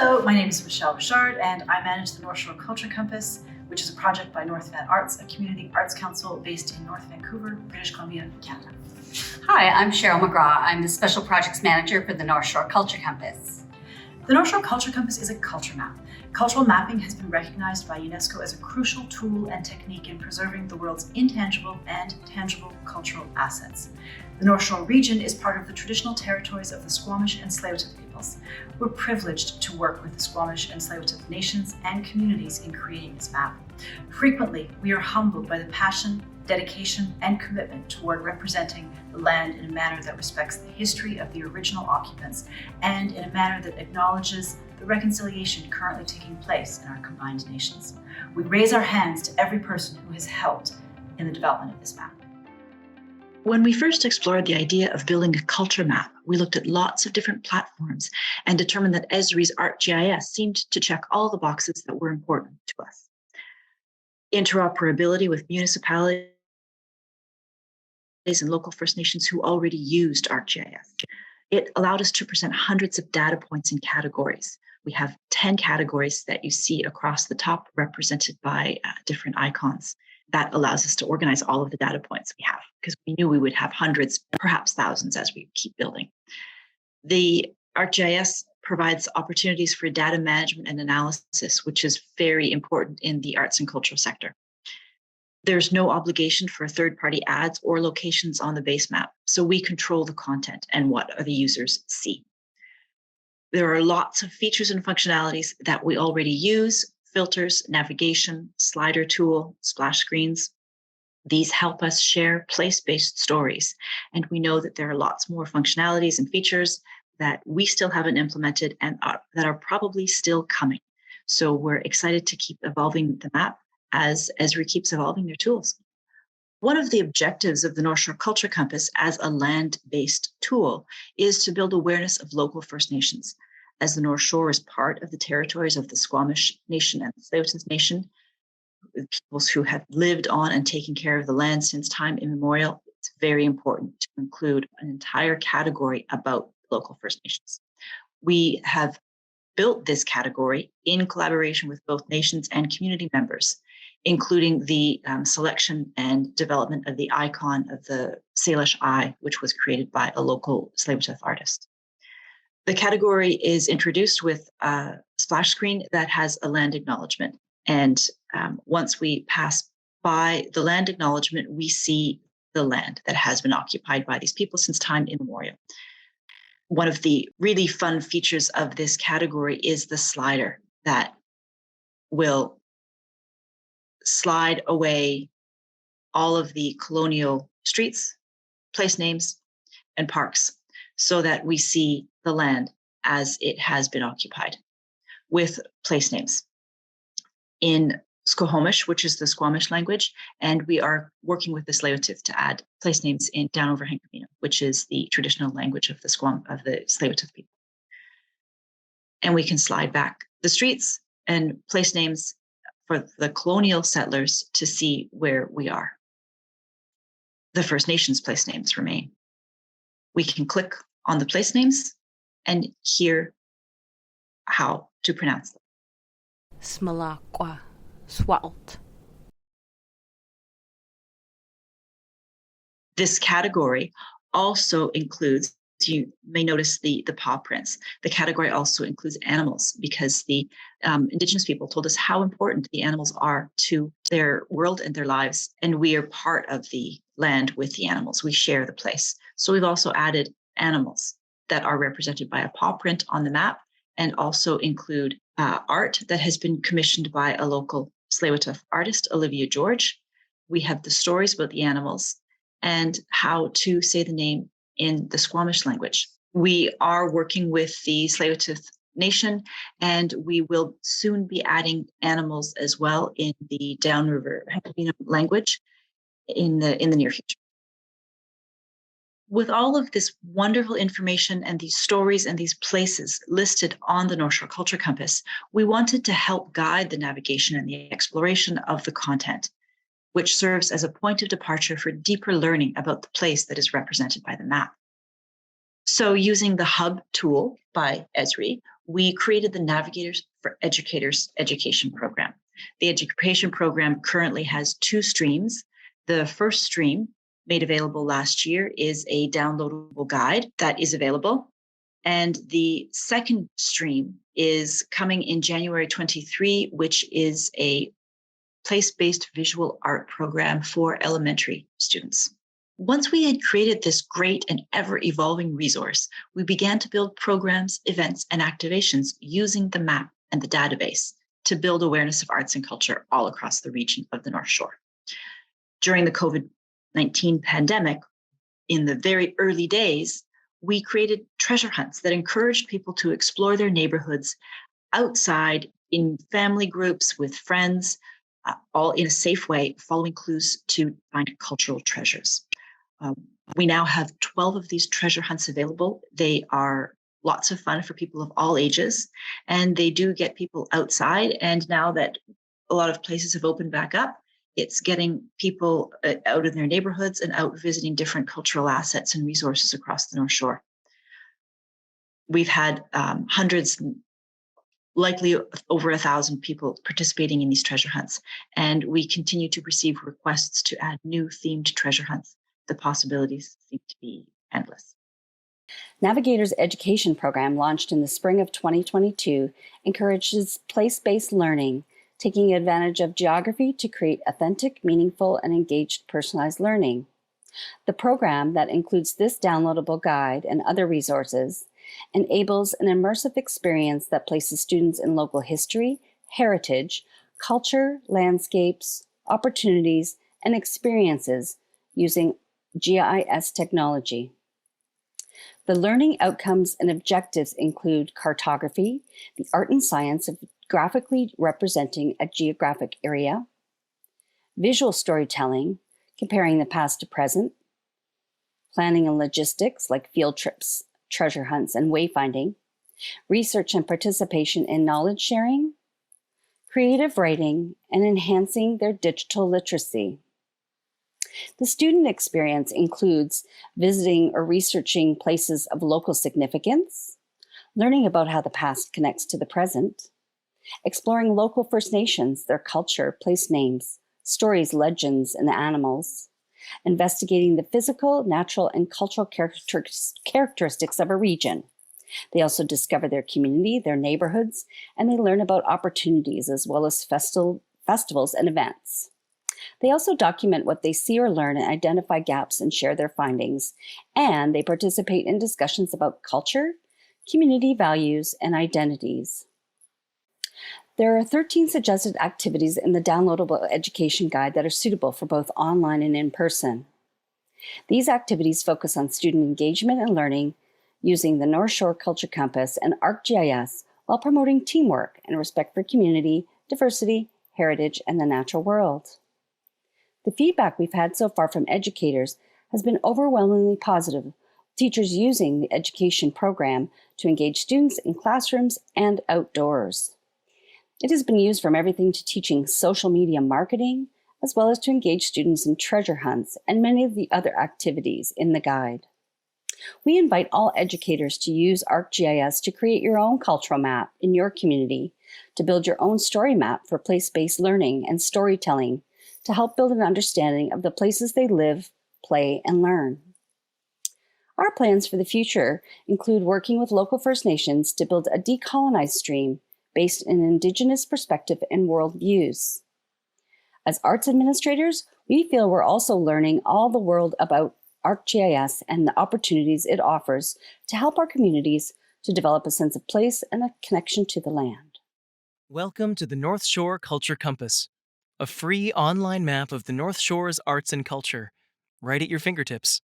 Hello, my name is Michelle Richard, and I manage the North Shore Culture Compass, which is a project by North Van Arts, a community arts council based in North Vancouver, British Columbia, Canada. Hi, I'm Sheryl McGraw. I'm the Special Projects Manager for the North Shore Culture Compass. The North Shore Culture Compass is a culture map. Cultural mapping has been recognized by UNESCO as a crucial tool and technique in preserving the world's intangible and tangible cultural assets. The North Shore region is part of the traditional territories of the Squamish and Tsleil-Waututh peoples. We're privileged to work with the Squamish and Tsleil-Waututh nations and communities in creating this map. Frequently, we are humbled by the passion, dedication, and commitment toward representing the land in a manner that respects the history of the original occupants and in a manner that acknowledges the reconciliation currently taking place in our combined nations. We raise our hands to every person who has helped in the development of this map. When we first explored the idea of building a culture map, we looked at lots of different platforms and determined that Esri's ArcGIS seemed to check all the boxes that were important to us. Interoperability with municipalities and local First Nations who already used ArcGIS. It allowed us to present hundreds of data points in categories. We have 10 categories that you see across the top represented by different icons. That allows us to organize all of the data points we have because we knew we would have hundreds, perhaps thousands as we keep building. The ArcGIS provides opportunities for data management and analysis, which is very important in the arts and cultural sector. There's no obligation for third-party ads or locations on the base map, so we control the content and what the users see. There are lots of features and functionalities that we already use: filters, navigation, slider tool, splash screens. These help us share place-based stories, and we know that there are lots more functionalities and features that we still haven't implemented and that are probably still coming. So we're excited to keep evolving the map as Esri keeps evolving their tools. One of the objectives of the North Shore Culture Compass as a land-based tool is to build awareness of local First Nations. As the North Shore is part of the territories of the Squamish Nation and the Tsleil-Waututh Nation, peoples who have lived on and taken care of the land since time immemorial, it's very important to include an entire category about local First Nations. We have built this category in collaboration with both nations and community members, including the selection and development of the icon of the Salish eye, which was created by a local Tsleil-Waututh artist. The category is introduced with a splash screen that has a land acknowledgement. And once we pass by the land acknowledgement, we see the land that has been occupied by these people since time immemorial. One of the really fun features of this category is the slider that will slide away all of the colonial streets, place names, and parks so that we see the land as it has been occupied with place names in Squamish, which is the Squamish language, and we are working with the Tsleil-Waututh to add place names in down over Hankamino, which is the traditional language of the Tsleil-Waututh people. And we can slide back the streets and place names for the colonial settlers to see where we are. The First Nations place names remain. We can click on the place names and hear how to pronounce them. Smalaqua, Swalt. This category also includes, you may notice the paw prints. The category also includes animals because the Indigenous people told us how important the animals are to their world and their lives. And we are part of the land with the animals. We share the place. So we've also added animals that are represented by a paw print on the map and also include art that has been commissioned by a local Tsleil-Waututh artist, Olivia George. We have the stories about the animals and how to say the name in the Squamish language. We are working with the Tsleil-Waututh Nation, and we will soon be adding animals as well in the downriver Hankamino language in the near future. With all of this wonderful information and these stories and these places listed on the North Shore Culture Compass, we wanted to help guide the navigation and the exploration of the content, which serves as a point of departure for deeper learning about the place that is represented by the map. So using the Hub tool by Esri, we created the Navigators for Educators education program. The education program currently has 2 streams. The first stream, made available last year, is a downloadable guide that is available. And the second stream is coming in January 23, which is a place-based visual art program for elementary students. Once we had created this great and ever-evolving resource, we began to build programs, events, and activations using the map and the database to build awareness of arts and culture all across the region of the North Shore. During the COVID-19 pandemic, in the very early days, we created treasure hunts that encouraged people to explore their neighborhoods outside in family groups with friends, all in a safe way, following clues to find cultural treasures. We now have 12 of these treasure hunts available. They are lots of fun for people of all ages, and they do get people outside. And now that a lot of places have opened back up, it's getting people out in their neighborhoods and out visiting different cultural assets and resources across the North Shore. We've had hundreds, likely over 1,000 people participating in these treasure hunts, and we continue to receive requests to add new themed treasure hunts. The possibilities seem to be endless. Navigators education program launched in the spring of 2022 encourages place-based learning, taking advantage of geography to create authentic, meaningful, and engaged personalized learning. The program, that includes this downloadable guide and other resources, enables an immersive experience that places students in local history, heritage, culture, landscapes, opportunities, and experiences using GIS technology. The learning outcomes and objectives include cartography, the art and science of graphically representing a geographic area, visual storytelling, comparing the past to present, planning and logistics like field trips, treasure hunts, and wayfinding, research and participation in knowledge sharing, creative writing, and enhancing their digital literacy. The student experience includes visiting or researching places of local significance, learning about how the past connects to the present, exploring local First Nations, their culture, place names, stories, legends, and animals, investigating the physical, natural, and cultural characteristics of a region. They also discover their community, their neighborhoods, and they learn about opportunities as well as festivals and events. They also document what they see or learn and identify gaps and share their findings, and they participate in discussions about culture, community values, and identities. There are 13 suggested activities in the downloadable education guide that are suitable for both online and in person. These activities focus on student engagement and learning using the North Shore Culture Compass and ArcGIS while promoting teamwork and respect for community, diversity, heritage, and the natural world. The feedback we've had so far from educators has been overwhelmingly positive, teachers using the education program to engage students in classrooms and outdoors. It has been used from everything to teaching social media marketing, as well as to engage students in treasure hunts and many of the other activities in the guide. We invite all educators to use ArcGIS to create your own cultural map in your community, to build your own story map for place-based learning and storytelling, to help build an understanding of the places they live, play, and learn. Our plans for the future include working with local First Nations to build a decolonized stream based in Indigenous perspective and worldviews. As arts administrators, we feel we're also learning all the world about ArcGIS and the opportunities it offers to help our communities to develop a sense of place and a connection to the land. Welcome to the North Shore Culture Compass, a free online map of the North Shore's arts and culture, right at your fingertips.